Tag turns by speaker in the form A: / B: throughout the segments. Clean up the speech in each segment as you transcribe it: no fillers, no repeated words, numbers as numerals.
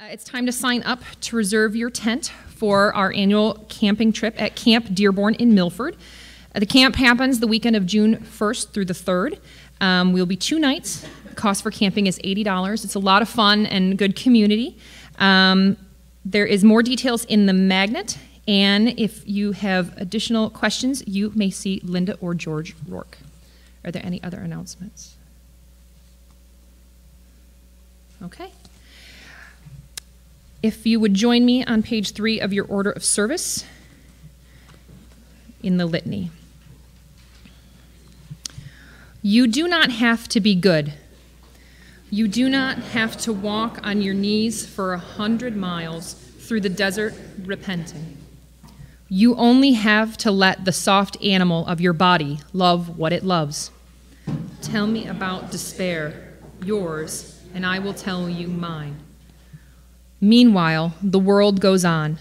A: It's time to sign up to reserve your tent for our annual camping trip at Camp Dearborn in Milford. The camp happens the weekend of June 1st through the 3rd. We'll be 2 nights. The cost for camping is $80. It's a lot of fun and good community. There is more details in the magnet, and if you have additional questions, you may see Linda or George Rourke. Are there any other announcements? Okay. If you would join me on page 3 of your order of service in the litany. You do not have to be good. You do not have to walk on your knees for 100 miles through the desert repenting. You only have to let the soft animal of your body love what it loves. Tell me about despair, yours, and I will tell you mine. Meanwhile, the world goes on.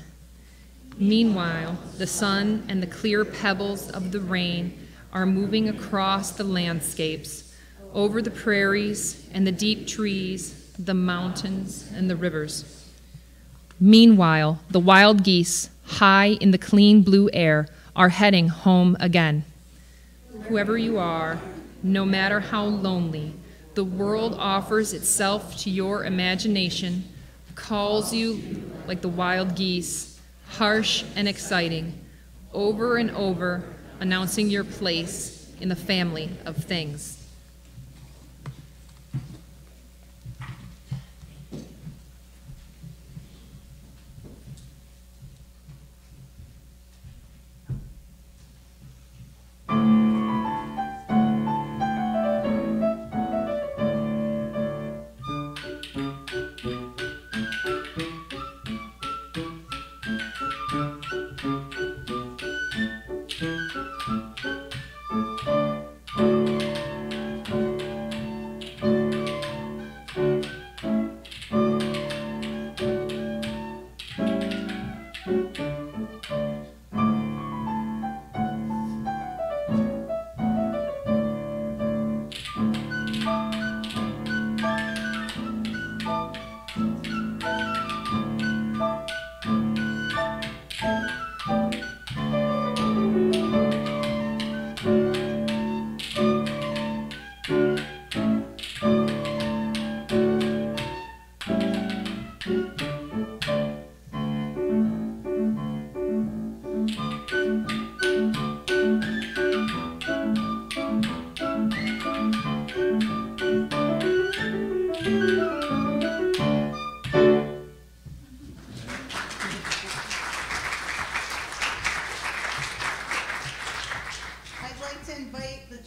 A: Meanwhile, the sun and the clear pebbles of the rain are moving across the landscapes, over the prairies and the deep trees, the mountains and the rivers. Meanwhile, the wild geese, high in the clean blue air, are heading home again. Whoever you are, no matter how lonely, the world offers itself to your imagination, calls you like the wild geese, harsh and exciting, over and over, announcing your place in the family of things.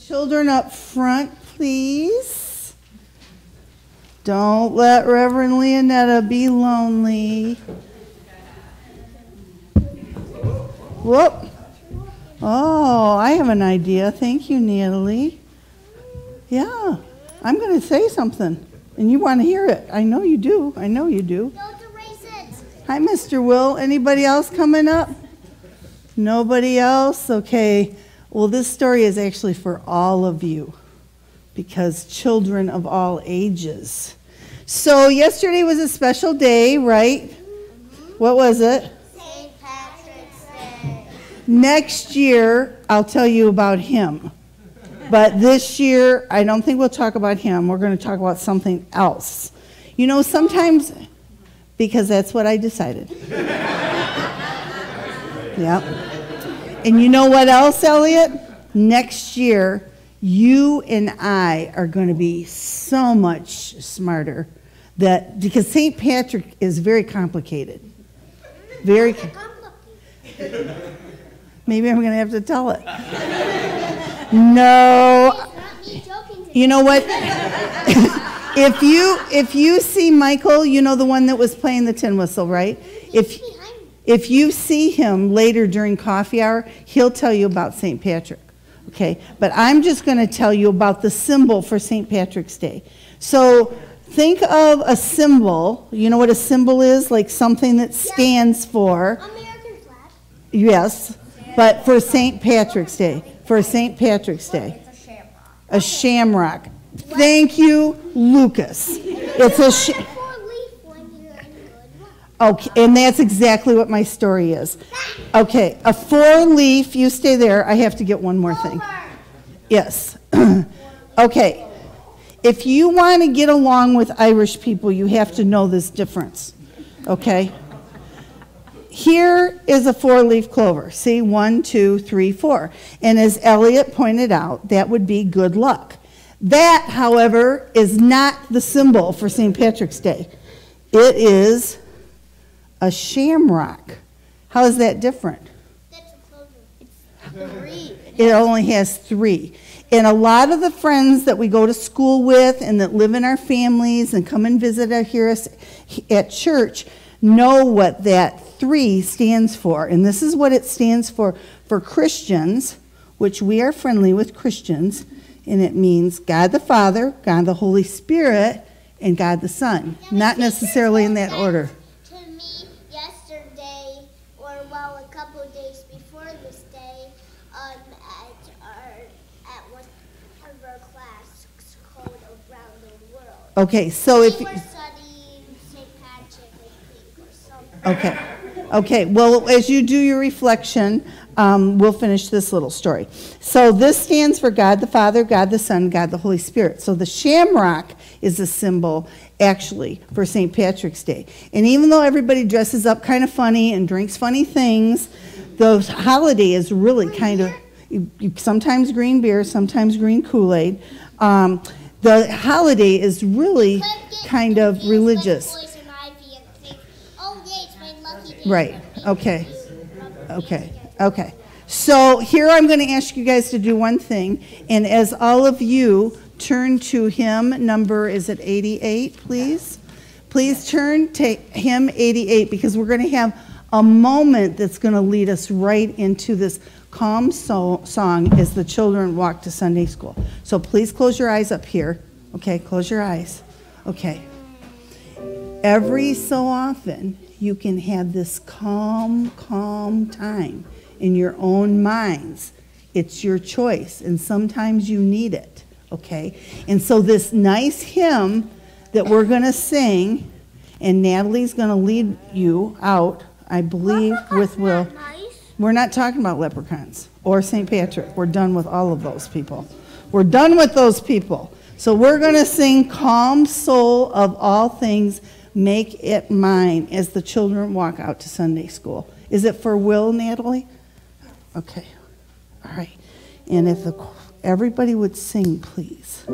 B: Children up front, please. Don't let Reverend Leonetta be lonely. Whoop. Oh, I have an idea. Thank you, Natalie. Yeah, I'm going to say something, and you want to hear it. I know you do. I know you do.
C: Don't erase it.
B: Hi, Mr. Will. Anybody else coming up? Nobody else? Okay. Well, this story is actually for all of you, because children of all ages. So yesterday was a special day, right? What was it?
C: St. Patrick's Day.
B: Next year, I'll tell you about him. But this year, I don't think we'll talk about him. We're going to talk about something else. You know, sometimes, because that's what I decided. Yeah. And you know what else, Elliot? Next year, you and I are going to be so much smarter, because St. Patrick is very complicated. Very complicated. Maybe I'm going to have to tell it. No. You know what? If you see Michael, you know the one that was playing the tin whistle, right? If you see him later during coffee hour, he'll tell you about St. Patrick, okay? But I'm just going to tell you about the symbol for St. Patrick's Day. So think of a symbol. You know what a symbol is? Like something that stands for.
C: American flag.
B: Yes, but for St. Patrick's Day. For St. Patrick's Day.
C: It's a shamrock.
B: A shamrock. Thank you, Lucas. It's a
C: Four-leaf one here.
B: Okay, and that's exactly what my story is. Okay, a 4-leaf, you stay there. I have to get one more thing. Yes. Okay. If you want to get along with Irish people, you have to know this difference. Okay? Here is a 4-leaf clover. See, 1, 2, 3, 4. And as Elliot pointed out, that would be good luck. That, however, is not the symbol for St. Patrick's Day. It is a shamrock. How is that different?
C: That's a clover. It's 3.
B: It only has 3. And a lot of the friends that we go to school with and that live in our families and come and visit us here at church know what that 3 stands for. And this is what it stands for Christians, which we are friendly with Christians. And it means God the Father, God the Holy Spirit, and God the Son. Not necessarily in that order.
C: To me yesterday, or well, a couple of days before this day, at one of our classes called Around the World.
B: Okay, so
C: We
B: if
C: were studying St. Patrick, I think, or something.
B: okay. Okay, well, as you do your reflection, we'll finish this little story. So this stands for God the Father, God the Son, God the Holy Spirit. So the shamrock is a symbol, actually, for St. Patrick's Day. And even though everybody dresses up kind of funny and drinks funny things, the holiday is really kind of, sometimes green beer, sometimes green Kool-Aid. The holiday is really kind of religious. Right, okay, okay, okay. So here I'm going to ask you guys to do one thing, and as all of you turn to hymn number, is it 88, please? Please turn to hymn 88, because we're going to have a moment that's going to lead us right into this calm song as the children walk to Sunday school. So please close your eyes up here. Okay, close your eyes. Okay. Every so often, you can have this calm time in your own minds. It's your choice, and sometimes you need it, okay? And so this nice hymn that we're going to sing, and Natalie's going to lead you out, I believe, with Will. We're not talking about leprechauns or St. Patrick. We're done with all of those people. We're done with those people. So we're going to sing Calm Soul of All Things, Make It Mine, as the children walk out to Sunday school. Is it for Will, Natalie? Okay. All right. And if everybody would sing, please. There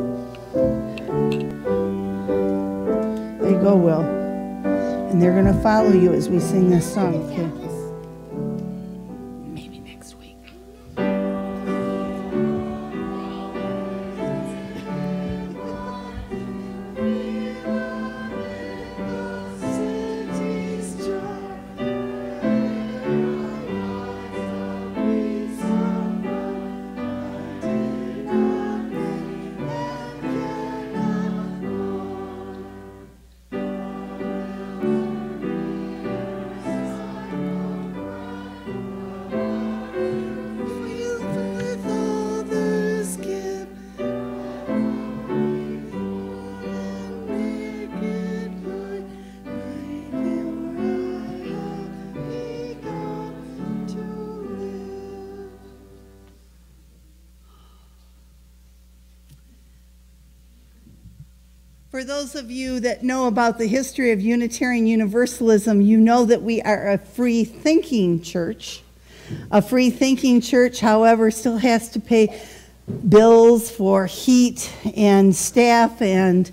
B: you go, Will. And they're going to follow you as we sing this song, okay? Maybe next week. For those of you that know about the history of Unitarian Universalism, you know that we are a free-thinking church. A free-thinking church, however, still has to pay bills for heat and staff and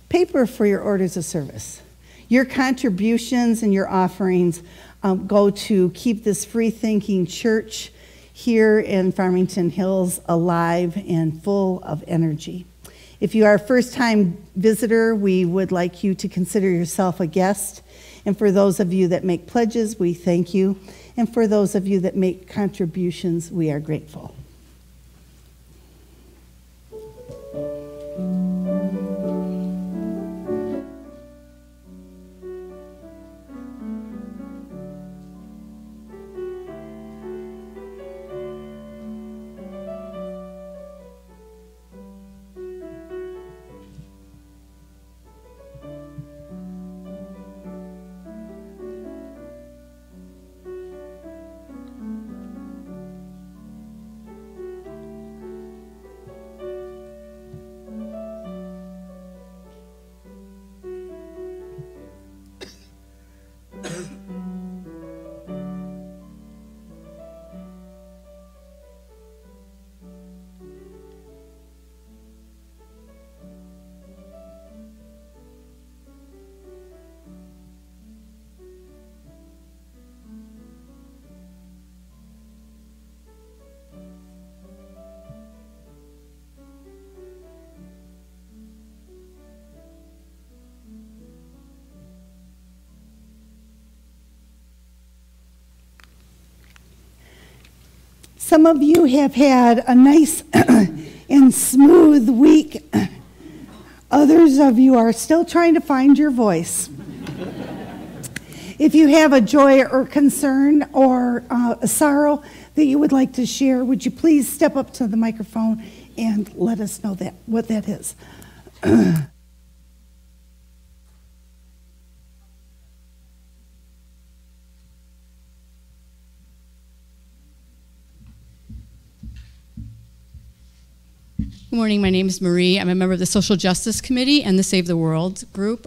B: paper for your orders of service. Your contributions and your offerings go to keep this free-thinking church here in Farmington Hills alive and full of energy. If you are a first-time visitor, we would like you to consider yourself a guest. And for those of you that make pledges, we thank you. And for those of you that make contributions, we are grateful. Some of you have had a nice and smooth week. Others of you are still trying to find your voice. If you have a joy or concern or a sorrow that you would like to share, would you please step up to the microphone and let us know what that is.
D: Good morning, my name is Marie. I'm a member of the Social Justice Committee and the Save the World group.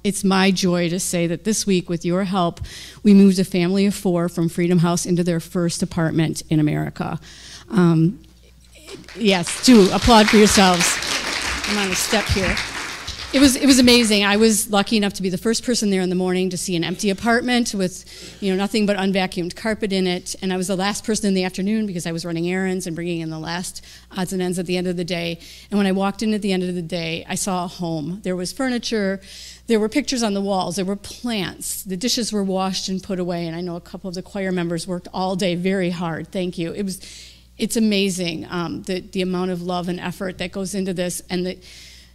D: It's my joy to say that this week, with your help, we moved a family of 4 from Freedom House into their first apartment in America. Yes, do applaud for yourselves. I'm on a step here. It was amazing. I was lucky enough to be the first person there in the morning to see an empty apartment with, nothing but unvacuumed carpet in it. And I was the last person in the afternoon because I was running errands and bringing in the last odds and ends at the end of the day. And when I walked in at the end of the day, I saw a home. There was furniture. There were pictures on the walls. There were plants. The dishes were washed and put away. And I know a couple of the choir members worked all day very hard. Thank you. It's amazing, the amount of love and effort that goes into this, and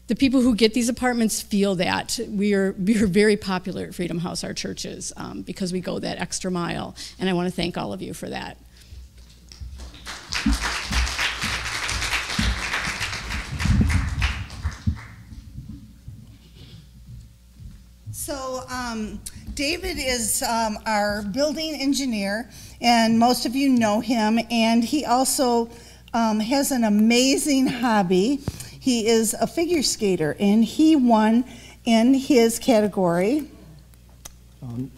D: the people who get these apartments feel that. We are very popular at Freedom House, our churches, because we go that extra mile, and I want to thank all of you for that.
B: So David is our building engineer, and most of you know him, and he also has an amazing hobby. He is a figure skater, and he won in his category.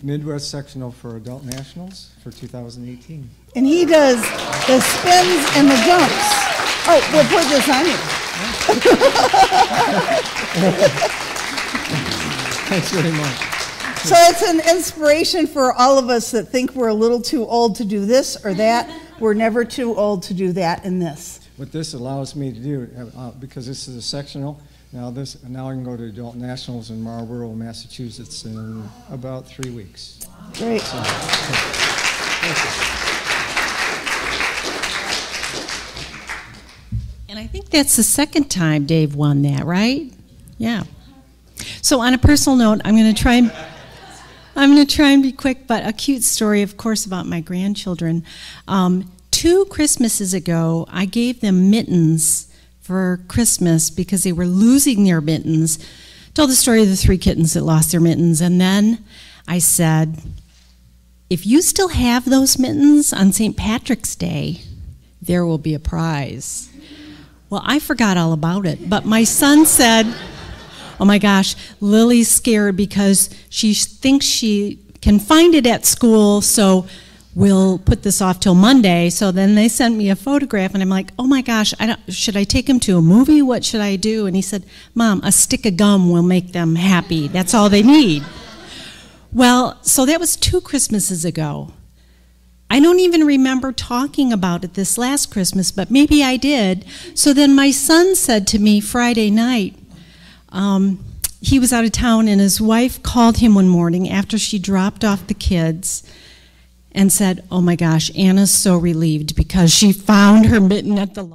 E: Midwest Sectional for Adult Nationals for 2018.
B: And he does the spins and the jumps. Oh, we'll put this on you.
E: Thanks very much.
B: So it's an inspiration for all of us that think we're a little too old to do this or that. We're never too old to do that and this.
E: What this allows me to do, because this is a sectional, now I can go to Adult Nationals in Marlborough, Massachusetts in about 3 weeks.
B: Great.
E: So, thank you.
F: And I think that's the second time Dave won that, right? Yeah. So on a personal note, I'm going to try and be quick, but a cute story, of course, about my grandchildren. 2 Christmases ago, I gave them mittens for Christmas because they were losing their mittens. Told the story of the 3 kittens that lost their mittens, and then I said, if you still have those mittens on St. Patrick's Day, there will be a prize. Well, I forgot all about it, but my son said, oh my gosh, Lily's scared because she thinks she can find it at school, so we'll put this off till Monday. So then they sent me a photograph, and I'm like, oh my gosh, should I take him to a movie? What should I do? And he said, Mom, a stick of gum will make them happy. That's all they need. Well, so that was 2 Christmases ago. I don't even remember talking about it this last Christmas, but maybe I did. So then my son said to me Friday night, he was out of town, and his wife called him one morning after she dropped off the kids and said, oh my gosh, Anna's so relieved because she found her mitten at the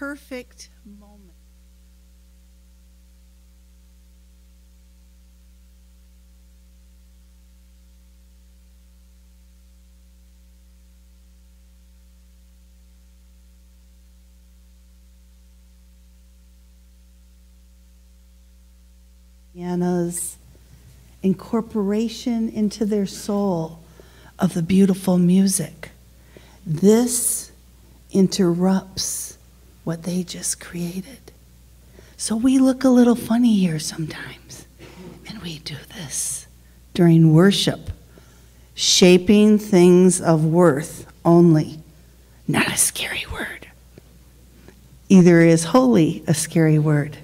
B: perfect moment. Piano's incorporation into their soul of the beautiful music. This interrupts what they just created. So we look a little funny here sometimes, and we do this during worship, shaping things of worth only, not a scary word. Either is holy a scary word?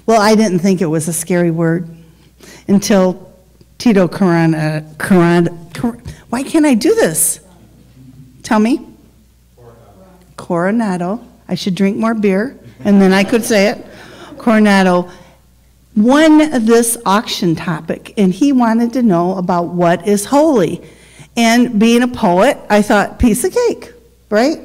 B: Well, I didn't think it was a scary word until Tito why can't I do this? Tell me. Coronado. I should drink more beer, and then I could say it. Coronado won this auction topic, and he wanted to know about what is holy. And being a poet, I thought, piece of cake, right?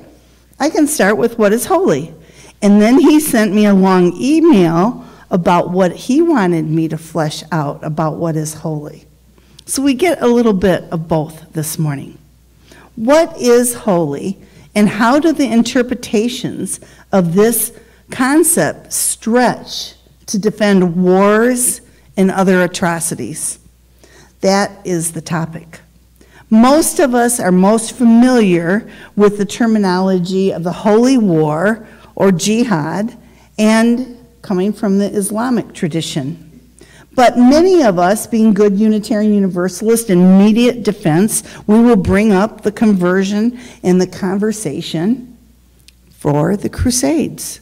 B: I can start with what is holy. And then he sent me a long email about what he wanted me to flesh out about what is holy. So we get a little bit of both this morning. What is holy, and how do the interpretations of this concept stretch to defend wars and other atrocities? That is the topic. Most of us are most familiar with the terminology of the holy war or jihad, and coming from the Islamic tradition. But many of us, being good Unitarian Universalists in immediate defense, we will bring up the conversion and the conversation for the Crusades.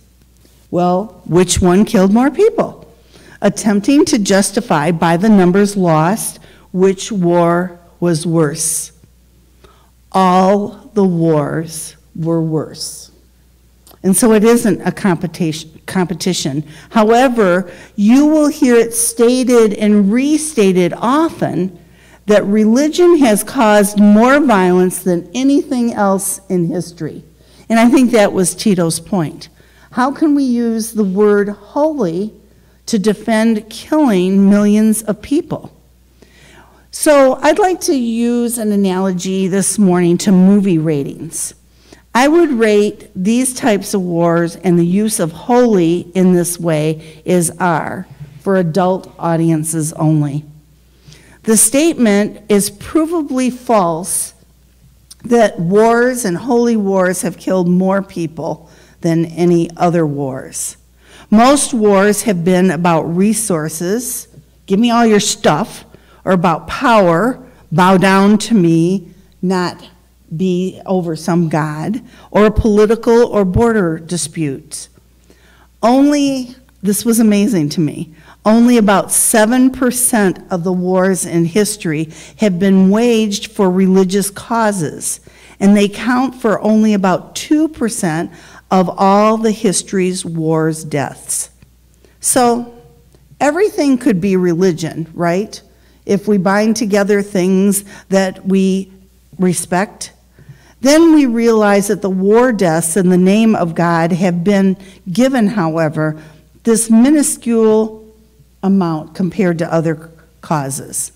B: Well, which one killed more people? Attempting to justify by the numbers lost which war was worse. All the wars were worse. And so it isn't a competition. However, you will hear it stated and restated often that religion has caused more violence than anything else in history. And I think that was Tito's point. How can we use the word holy to defend killing millions of people? So I'd like to use an analogy this morning to movie ratings. I would rate these types of wars and the use of holy in this way is R, for adult audiences only. The statement is provably false that wars and holy wars have killed more people than any other wars. Most wars have been about resources, give me all your stuff, or about power, bow down to me, not be over some god, or political or border disputes. This was amazing to me, only about 7% of the wars in history have been waged for religious causes, and they count for only about 2% of all the history's wars' deaths. So everything could be religion, right? If we bind together things that we respect. Then we realize that the war deaths in the name of God have been given, however, this minuscule amount compared to other causes.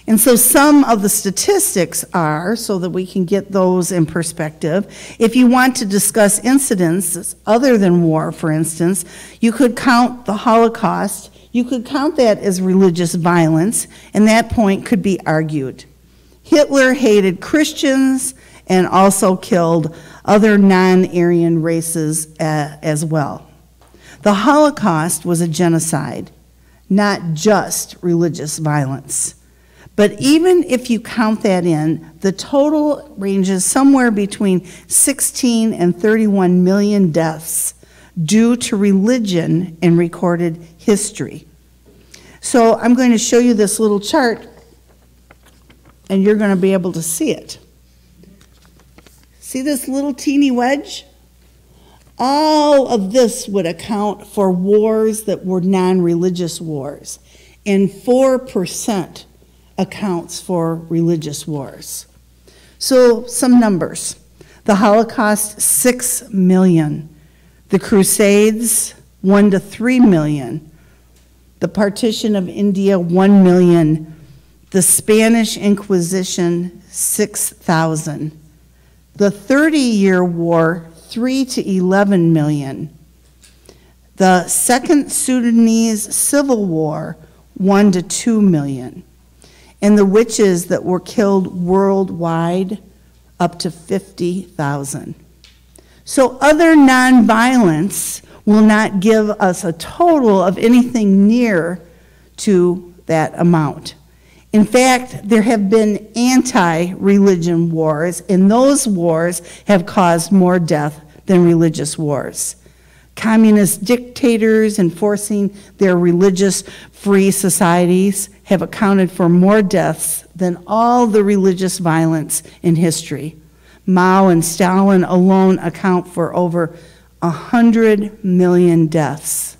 B: And so some of the statistics are, so that we can get those in perspective, if you want to discuss incidents other than war, for instance, you could count the Holocaust, you could count that as religious violence, and that point could be argued. Hitler hated Christians and also killed other non-Aryan races as well. The Holocaust was a genocide, not just religious violence. But even if you count that in, the total ranges somewhere between 16 and 31 million deaths due to religion in recorded history. So I'm going to show you this little chart, and you're going to be able to see it. See this little teeny wedge? All of this would account for wars that were non-religious wars, and 4% accounts for religious wars. So some numbers. The Holocaust, 6 million. The Crusades, 1 to 3 million. The partition of India, 1 million. The Spanish Inquisition, 6,000. The 30-Year War, 3 to 11 million. The Second Sudanese Civil War, 1 to 2 million. And the witches that were killed worldwide, up to 50,000. So other nonviolence will not give us a total of anything near to that amount. In fact, there have been anti-religion wars, and those wars have caused more death than religious wars. Communist dictators enforcing their religious-free societies have accounted for more deaths than all the religious violence in history. Mao and Stalin alone account for over 100 million deaths.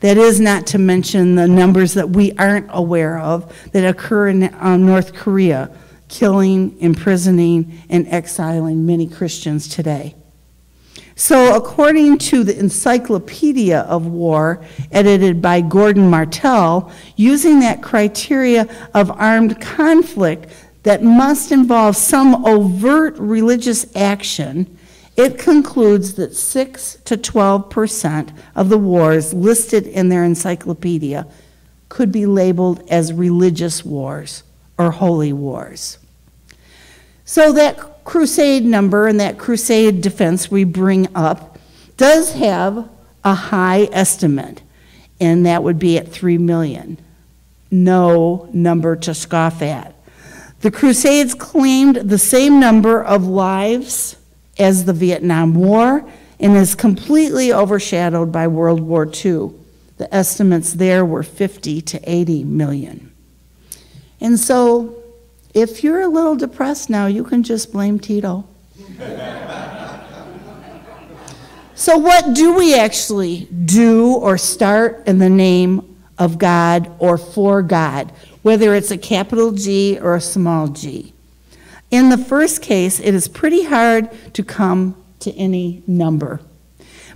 B: That is not to mention the numbers that we aren't aware of that occur in North Korea, killing, imprisoning, and exiling many Christians today. So according to the Encyclopedia of War, edited by Gordon Martell, using that criteria of armed conflict that must involve some overt religious action, it concludes that 6 to 12% of the wars listed in their encyclopedia could be labeled as religious wars or holy wars. So that crusade number and that crusade defense we bring up does have a high estimate, and that would be at 3 million. No number to scoff at. The Crusades claimed the same number of lives as the Vietnam War and is completely overshadowed by World War II. The estimates there were 50 to 80 million. And so, if you're a little depressed now, you can just blame Tito. So what do we actually do or start in the name of God or for God, whether it's a capital G or a small g? In the first case, it is pretty hard to come to any number.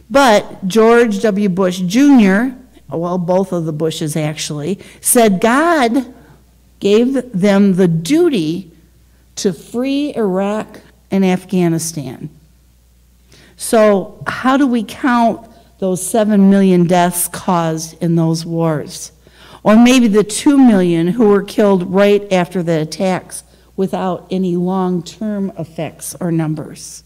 B: But George W. Bush Jr., well, both of the Bushes actually, said God gave them the duty to free Iraq and Afghanistan. So how do we count those 7 million deaths caused in those wars? Or maybe the 2 million who were killed right after the attacks without any long-term effects or numbers.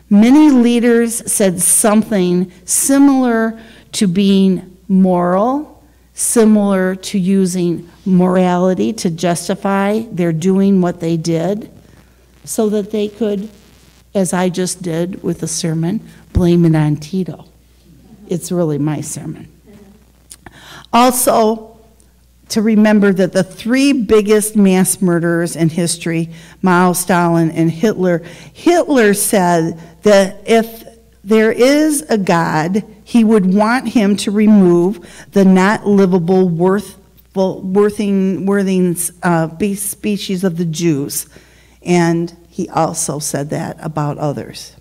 B: Many leaders said something similar to being moral, similar to using morality to justify their doing what they did, so that they could, as I just did with the sermon, blame it on Tito. It's really my sermon. Also, to remember that the 3 biggest mass murderers in history, Mao, Stalin, and Hitler, Hitler said that if there is a God, he would want him to remove the not livable, worthing species of the Jews. And he also said that about others.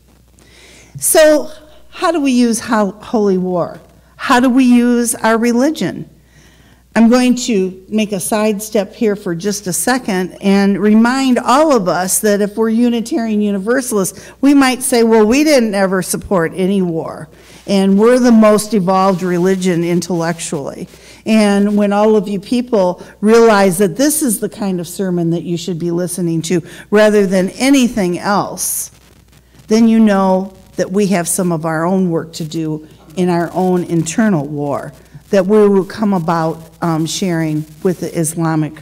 B: So how do we use holy war? How do we use our religion? I'm going to make a sidestep here for just a second and remind all of us that if we're Unitarian Universalists, we might say, well, we didn't ever support any war, and we're the most evolved religion intellectually. And when all of you people realize that this is the kind of sermon that you should be listening to rather than anything else, then you know that we have some of our own work to do in our own internal war that we will come about sharing with the Islamic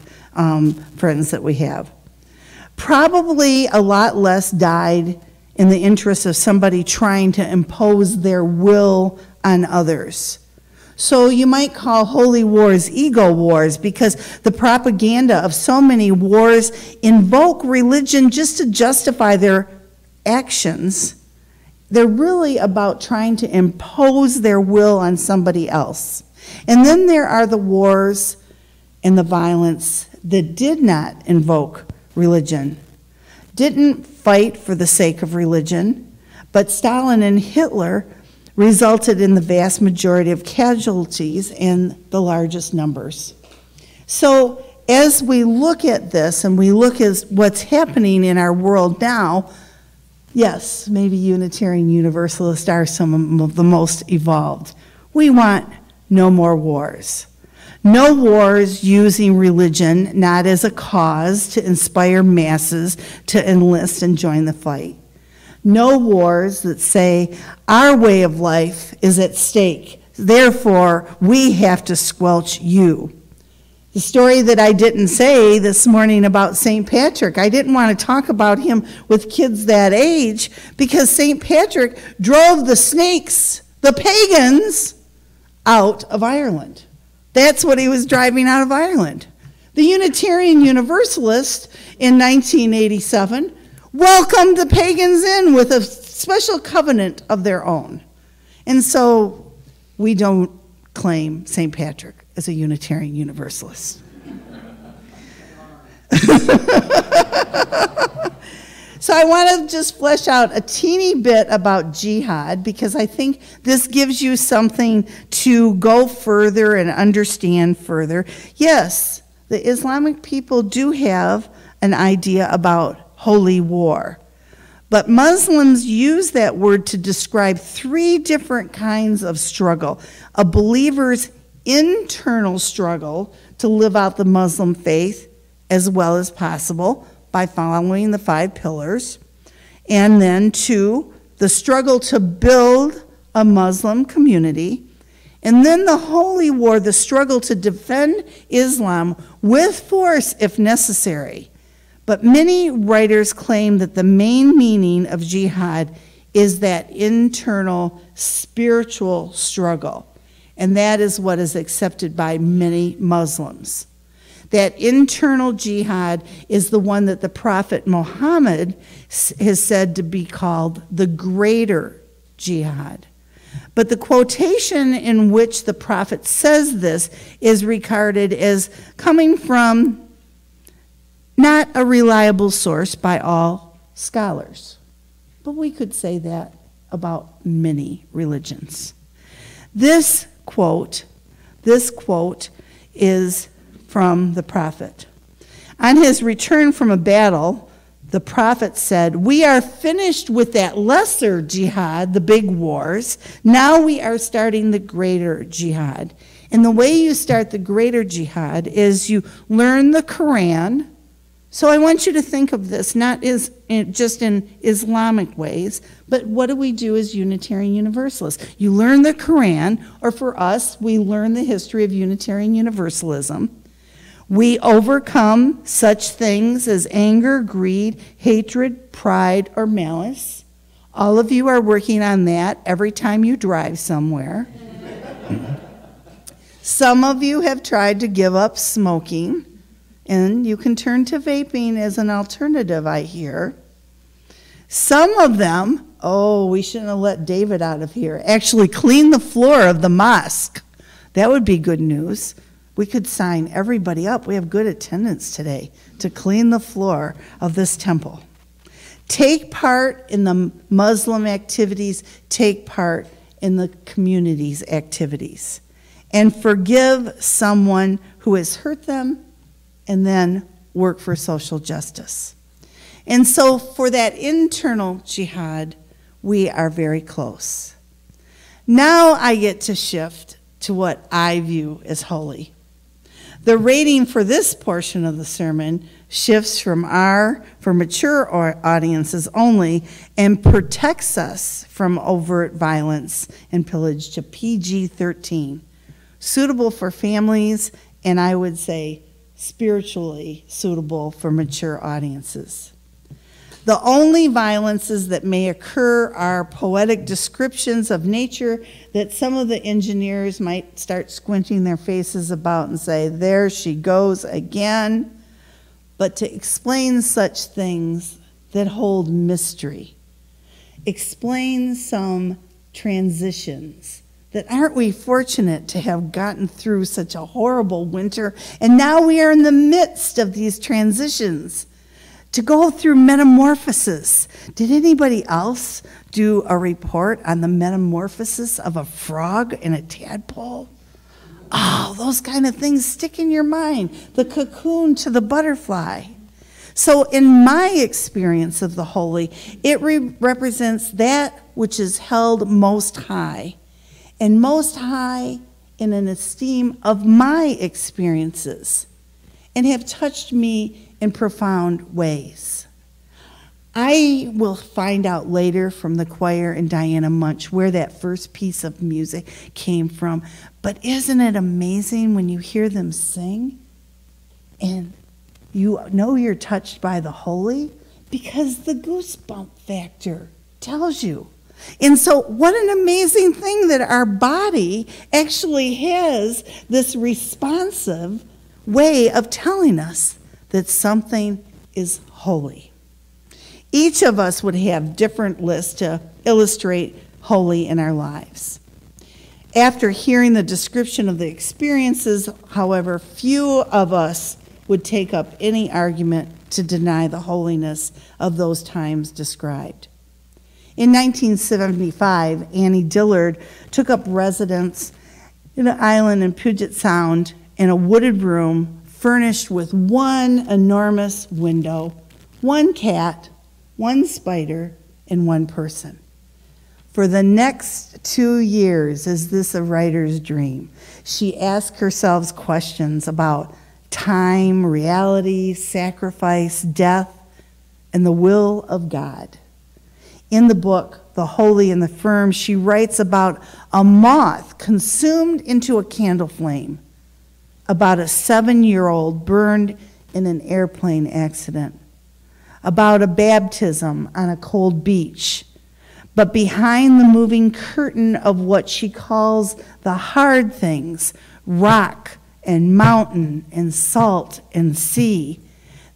B: friends that we have. Probably a lot less died in the interest of somebody trying to impose their will on others. So you might call holy wars ego wars, because the propaganda of so many wars invoke religion just to justify their actions. They're really about trying to impose their will on somebody else. And then there are the wars and the violence that did not invoke religion, didn't fight for the sake of religion, but Stalin and Hitler resulted in the vast majority of casualties and the largest numbers. So as we look at this and we look at what's happening in our world now, yes, maybe Unitarian Universalists are some of the most evolved. We want no more wars. No wars using religion not as a cause to inspire masses to enlist and join the fight. No wars that say our way of life is at stake, therefore we have to squelch you. The story that I didn't say this morning about St. Patrick, I didn't want to talk about him with kids that age because St. Patrick drove the snakes, the pagans, out of Ireland. That's what he was driving out of Ireland. The Unitarian Universalist in 1987 welcomed the pagans in with a special covenant of their own. And so we don't claim St. Patrick as a Unitarian Universalist. So I want to just flesh out a teeny bit about jihad because I think this gives you something to go further and understand further. Yes, the Islamic people do have an idea about holy war, but Muslims use that word to describe three different kinds of struggle. A believer's internal struggle to live out the Muslim faith as well as possible by following the 5 pillars. And then 2, the struggle to build a Muslim community. And then the holy war, the struggle to defend Islam with force if necessary. But many writers claim that the main meaning of jihad is that internal spiritual struggle. And that is what is accepted by many Muslims. That internal jihad is the one that the Prophet Muhammad has said to be called the greater jihad. But the quotation in which the Prophet says this is regarded as coming from not a reliable source by all scholars. But we could say that about many religions. This quote is from the prophet. On his return from a battle, the prophet said, "We are finished with that lesser jihad, the big wars. Now we are starting the greater jihad." And the way you start the greater jihad is you learn the Quran. So I want you to think of this not as just in Islamic ways, but what do we do as Unitarian Universalists? You learn the Quran, or for us, we learn the history of Unitarian Universalism. We overcome such things as anger, greed, hatred, pride, or malice. All of you are working on that every time you drive somewhere. Some of you have tried to give up smoking, and you can turn to vaping as an alternative, I hear. Some of them, we shouldn't have let David out of here, actually clean the floor of the mosque. That would be good news. We could sign everybody up. We have good attendance today to clean the floor of this temple. Take part in the Muslim activities. Take part in the community's activities. And forgive someone who has hurt them, and then work for social justice. And so for that internal jihad, we are very close. Now I get to shift to what I view as holy. The rating for this portion of the sermon shifts from R, for mature audiences only, and protects us from overt violence and pillage, to PG-13, suitable for families, and I would say spiritually suitable for mature audiences. The only violences that may occur are poetic descriptions of nature that some of the engineers might start squinting their faces about and say, there she goes again. But to explain such things that hold mystery, explain some transitions, that aren't we fortunate to have gotten through such a horrible winter, and now we are in the midst of these transitions. to go through metamorphosis. Did anybody else do a report on the metamorphosis of a frog and a tadpole? Oh, those kind of things stick in your mind. The cocoon to the butterfly. So in my experience of the holy, it represents that which is held most high, and most high in an esteem of my experiences, and have touched me in profound ways. I will find out later from the choir and Diana Munch where that first piece of music came from, but isn't it amazing when you hear them sing and you know you're touched by the holy? Because the goosebump factor tells you. And so what an amazing thing that our body actually has this responsive way of telling us that something is holy. Each of us would have different lists to illustrate holy in our lives. After hearing the description of the experiences, however, few of us would take up any argument to deny the holiness of those times described. In 1975, Annie Dillard took up residence in an island in Puget Sound in a wooded room furnished with one enormous window, one cat, one spider, and one person. For the next 2 years, is this a writer's dream? She asked herself questions about time, reality, sacrifice, death, and the will of God. In the book, The Holy and the Firm, she writes about a moth consumed into a candle flame, about a 7-year-old burned in an airplane accident, about a baptism on a cold beach. But behind the moving curtain of what she calls the hard things, rock and mountain and salt and sea,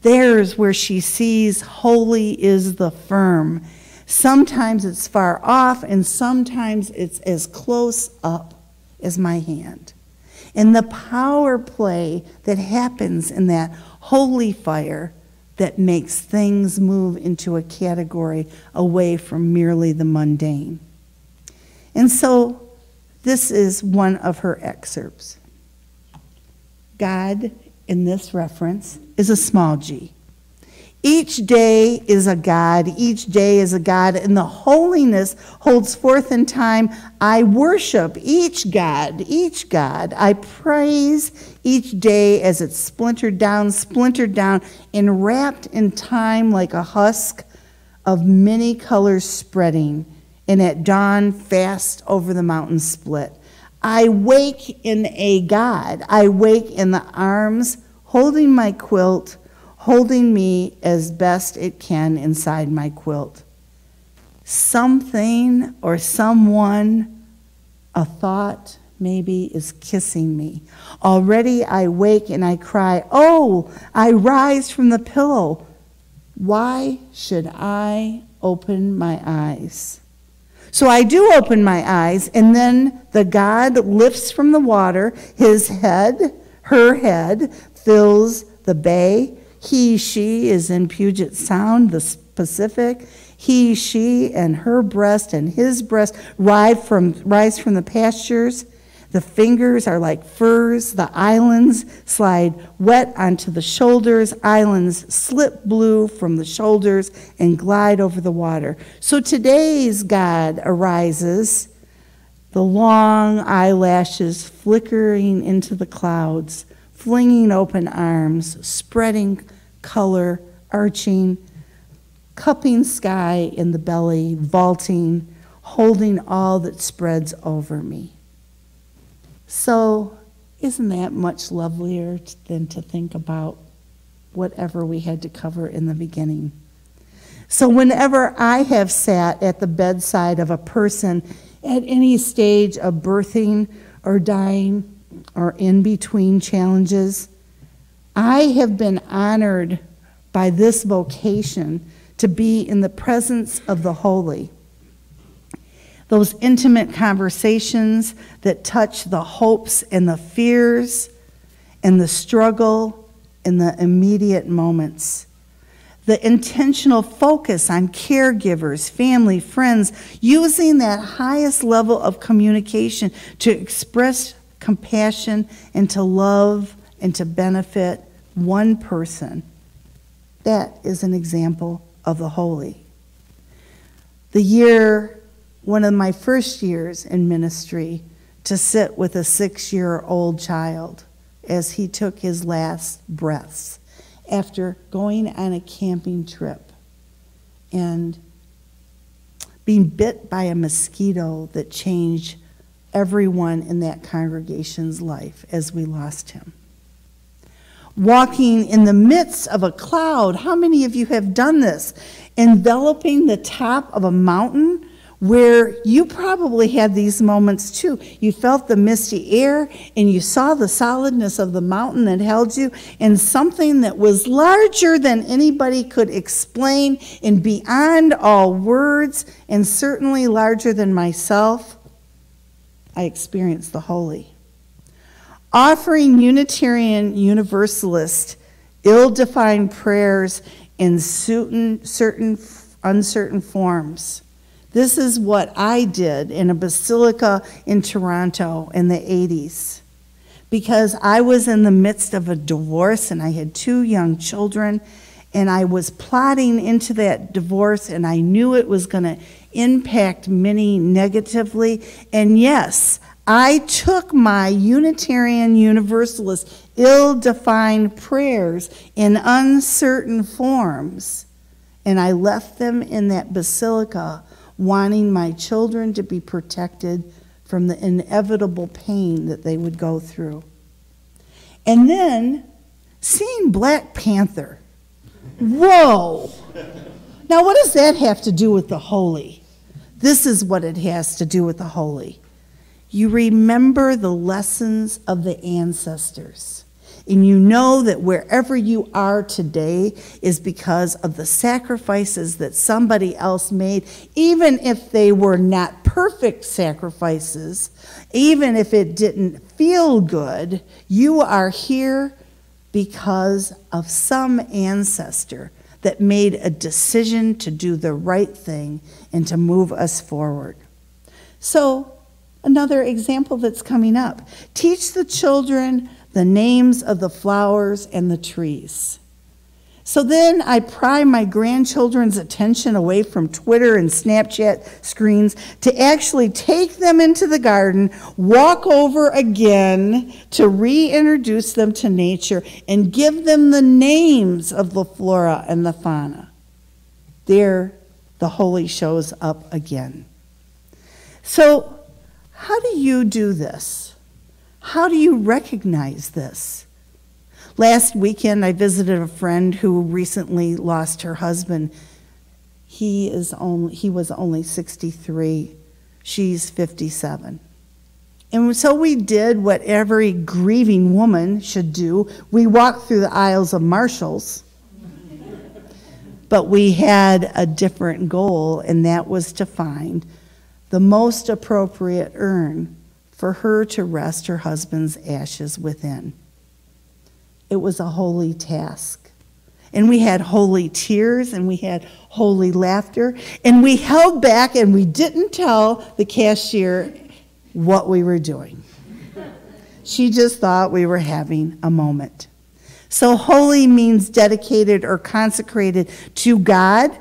B: there's where she sees holy is the firm. Sometimes it's far off, and sometimes it's as close up as my hand. And the power play that happens in that holy fire that makes things move into a category away from merely the mundane. And so this is one of her excerpts. God, in this reference, is a small g. Each day is a God, each day is a God, and the holiness holds forth in time. I worship each God, I praise each day as it's splintered down, and wrapped in time like a husk of many colors spreading, and at dawn fast over the mountain split. I wake in a God, I wake in the arms, holding my quilt, holding me as best it can inside my quilt. Something or someone, a thought maybe, is kissing me. Already I wake and I cry, oh, I rise from the pillow. Why should I open my eyes? So I do open my eyes, and then the God lifts from the water. His head, her head, fills the bay. He, she is in Puget Sound, the Pacific. He, she, and her breast and his breast rise from the pastures. The fingers are like furs. The islands slide wet onto the shoulders. Islands slip blue from the shoulders and glide over the water. So today's God arises, the long eyelashes flickering into the clouds, flinging open arms, spreading color, arching, cupping sky in the belly, vaulting, holding all that spreads over me. So isn't that much lovelier than to think about whatever we had to cover in the beginning? So whenever I have sat at the bedside of a person at any stage of birthing or dying or in between challenges, I have been honored by this vocation to be in the presence of the holy. Those intimate conversations that touch the hopes and the fears and the struggle in the immediate moments. the intentional focus on caregivers, family, friends, using that highest level of communication to express compassion and to love and to benefit one person. That is an example of the holy. One of my first years in ministry, to sit with a 6-year-old child as he took his last breaths after going on a camping trip and being bit by a mosquito that changed everyone in that congregation's life as we lost him. Walking in the midst of a cloud, how many of you have done this? Enveloping the top of a mountain where you probably had these moments too. You felt the misty air and you saw the solidness of the mountain that held you, and something that was larger than anybody could explain and beyond all words, and certainly larger than myself. I experienced the holy. Offering Unitarian Universalist ill-defined prayers in certain uncertain forms. This is what I did in a basilica in Toronto in the 80s, because I was in the midst of a divorce and I had 2 young children, and I was plotting into that divorce, and I knew it was going to impact many negatively. And yes, I took my Unitarian Universalist ill-defined prayers in uncertain forms, and I left them in that basilica, wanting my children to be protected from the inevitable pain that they would go through. And then seeing Black Panther. Whoa! Now what does that have to do with the holy? This is what it has to do with the holy. You remember the lessons of the ancestors. And you know that wherever you are today is because of the sacrifices that somebody else made, even if they were not perfect sacrifices, even if it didn't feel good, you are here because of some ancestor that made a decision to do the right thing and to move us forward. So, another example that's coming up. Teach the children the names of the flowers and the trees. So then I pry my grandchildren's attention away from Twitter and Snapchat screens to actually take them into the garden, walk over again to reintroduce them to nature and give them the names of the flora and the fauna. There, the holy shows up again. So, how do you do this? How do you recognize this? Last weekend, I visited a friend who recently lost her husband. He was only 63. She's 57. And so we did what every grieving woman should do. We walked through the aisles of Marshalls. But we had a different goal, and that was to find the most appropriate urn for her to rest her husband's ashes within. It was a holy task. And we had holy tears, and we had holy laughter, and we held back and we didn't tell the cashier what we were doing. She just thought we were having a moment. So holy means dedicated or consecrated to God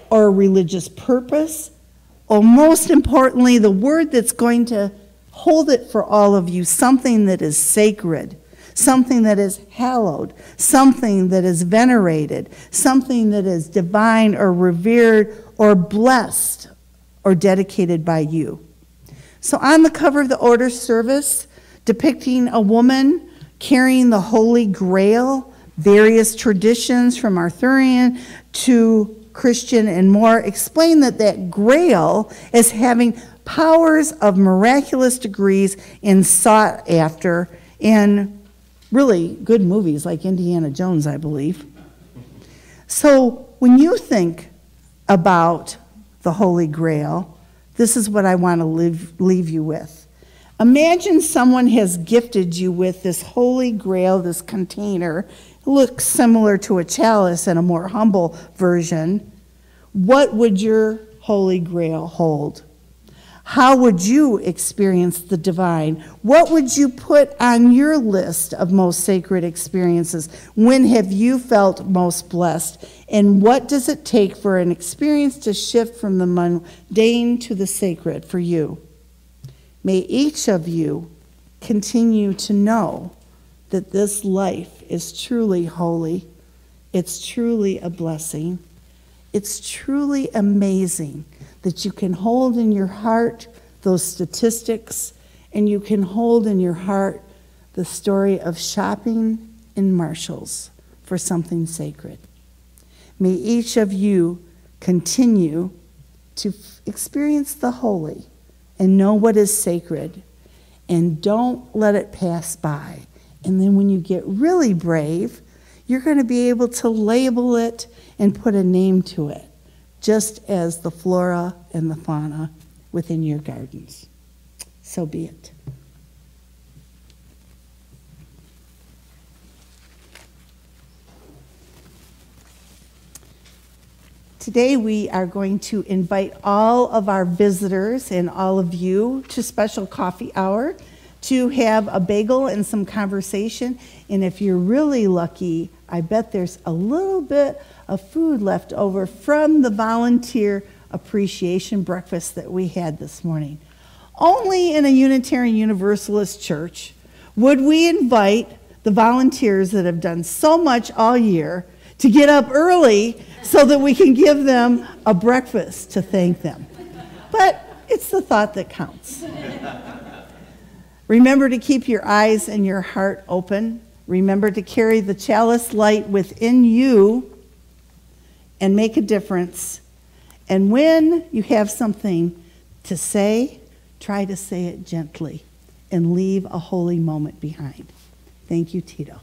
B: or a religious purpose, or most importantly, the word that's going to hold it for all of you, something that is sacred, something that is hallowed, something that is venerated, something that is divine or revered or blessed or dedicated by you. So on the cover of the order service, depicting a woman carrying the Holy Grail, various traditions from Arthurian to Christian and more, explain that Grail is having powers of miraculous degrees and sought after in really good movies like Indiana Jones, I believe. So when you think about the Holy Grail, this is what I want to leave you with. Imagine someone has gifted you with this holy grail, this container. It looks similar to a chalice in a more humble version. What would your holy grail hold? How would you experience the divine? What would you put on your list of most sacred experiences? When have you felt most blessed? And what does it take for an experience to shift from the mundane to the sacred for you? May each of you continue to know that this life is truly holy. It's truly a blessing. It's truly amazing that you can hold in your heart those statistics, and you can hold in your heart the story of shopping in Marshall's for something sacred. May each of you continue to experience the holy and know what is sacred, and don't let it pass by. And then when you get really brave, you're going to be able to label it and put a name to it, just as the flora and the fauna within your gardens. So be it. Today we are going to invite all of our visitors and all of you to special coffee hour to have a bagel and some conversation. And if you're really lucky, I bet there's a little bit of food left over from the volunteer appreciation breakfast that we had this morning. Only in a Unitarian Universalist church would we invite the volunteers that have done so much all year to get up early so that we can give them a breakfast to thank them. But it's the thought that counts. Remember to keep your eyes and your heart open. Remember to carry the chalice light within you and make a difference. And when you have something to say, try to say it gently and leave a holy moment behind. Thank you, Tito.